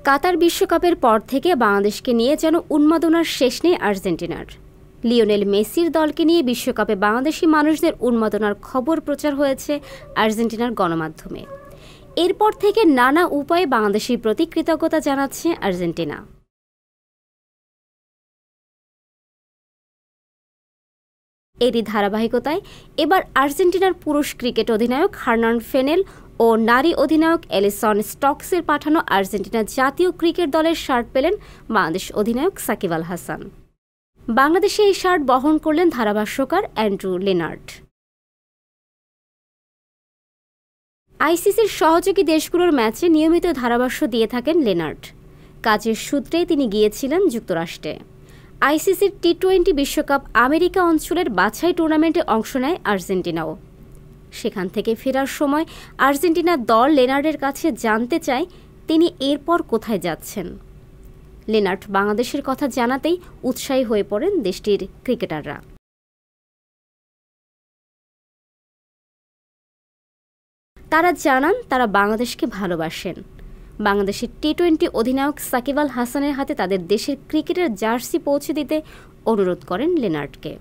কাতার বিশ্বকাপের পর থেকে বাংলাদেশকে নিয়ে যেন উন্মাদনার শেষ নেই আর্জেন্টিনার। লিওনেল মেসির দলকে নিয়ে বিশ্বকাপে বাংলাদেশি মানুষদের উন্মাদনার খবর প্রচার হয়েছে আর্জেন্টিনার গণমাধ্যমে। এরপর থেকে নানা উপায়ে বাংলাদেশের প্রতি কৃতজ্ঞতা জানাচ্ছে আর্জেন্টিনা। এরই ধারাবাহিকতায় এবার আর্জেন্টিনার পুরুষ ক্রিকেট অধিনায়ক হার্নান ফেনেল ও নারী অধিনায়ক এলিসন স্টকসের পাঠানো আর্জেন্টিনা জাতীয় ক্রিকেট দলের শার্ট পেলেন বাংলাদেশ অধিনায়ক সাকিব আল হাসান। বাংলাদেশে এই শার্ট বহন করলেন ধারাভাষ্যকার অ্যান্ড্রু লেনার্ড। আইসিসির সহযোগী দেশগুলোর ম্যাচে নিয়মিত ধারাভাষ্য দিয়ে থাকেন লেনার্ড। কাজের সূত্রেই তিনি গিয়েছিলেন যুক্তরাষ্ট্রে। আইসিসির টি-20 বিশ্বকাপ আমেরিকা অঞ্চলের বাছাই টুর্নামেন্টে অংশ নেয় আর্জেন্টিনাও। সেখান থেকে ফেরার সময় আর্জেন্টিনার দল লেনার্ডের কাছে জানতে চায় তিনি এরপর কোথায় যাচ্ছেন। লেনার্ড বাংলাদেশের কথা জানাতেই উৎসাহী হয়ে পড়েন দেশটির ক্রিকেটাররা। তারা জানান তারা বাংলাদেশকে ভালোবাসেন। বাংলাদেশের টি-20 অধিনায়ক সাকিব আল হাসানের হাতে তাদের দেশের ক্রিকেটের জার্সি পৌঁছে দিতে অনুরোধ করেন লেনার্ডকে।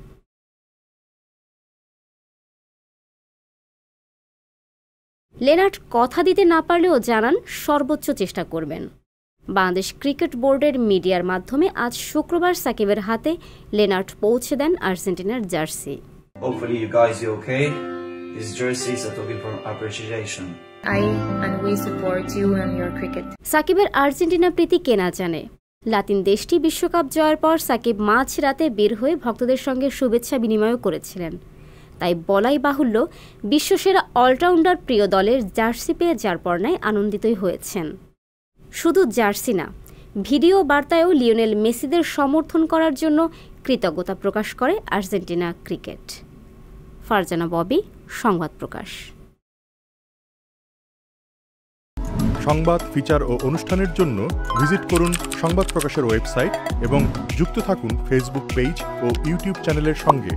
লেনার্ড কথা দিতে না পারলেও জানান সর্বোচ্চ চেষ্টা করবেন। বাংলাদেশ ক্রিকেট বোর্ডের মিডিয়ার মাধ্যমে আজ শুক্রবার সাকিবের হাতে লেনার্ড পৌঁছে দেন আর্জেন্টিনার জার্সি। সাকিবের আর্জেন্টিনা প্রীতি কেনা জানে। লাতিন দেশটি বিশ্বকাপ জয়ের পর সাকিব মাঝরাতে বের হয়ে ভক্তদের সঙ্গে শুভেচ্ছা বিনিময় করেছিলেন। তাই বলাই বাহুল্য বিশ্বসেরা অলরাউন্ডার প্রিয় দলের জার্সি পেয়ে যার পর্নায় আনন্দিতই হয়েছেন। শুধু জার্সি না, ভিডিও বার্তায়ও লিওনেল মেসিদের সমর্থন করার জন্য কৃতজ্ঞতা প্রকাশ করে আর্জেন্টিনা ক্রিকেট। ফারজানা ববি, সংবাদ প্রকাশ। সংবাদ, ফিচার ও অনুষ্ঠানের জন্য ভিজিট করুন সংবাদ প্রকাশের ওয়েবসাইট এবং যুক্ত থাকুন ফেসবুক পেজ ও ইউটিউব চ্যানেলের সঙ্গে।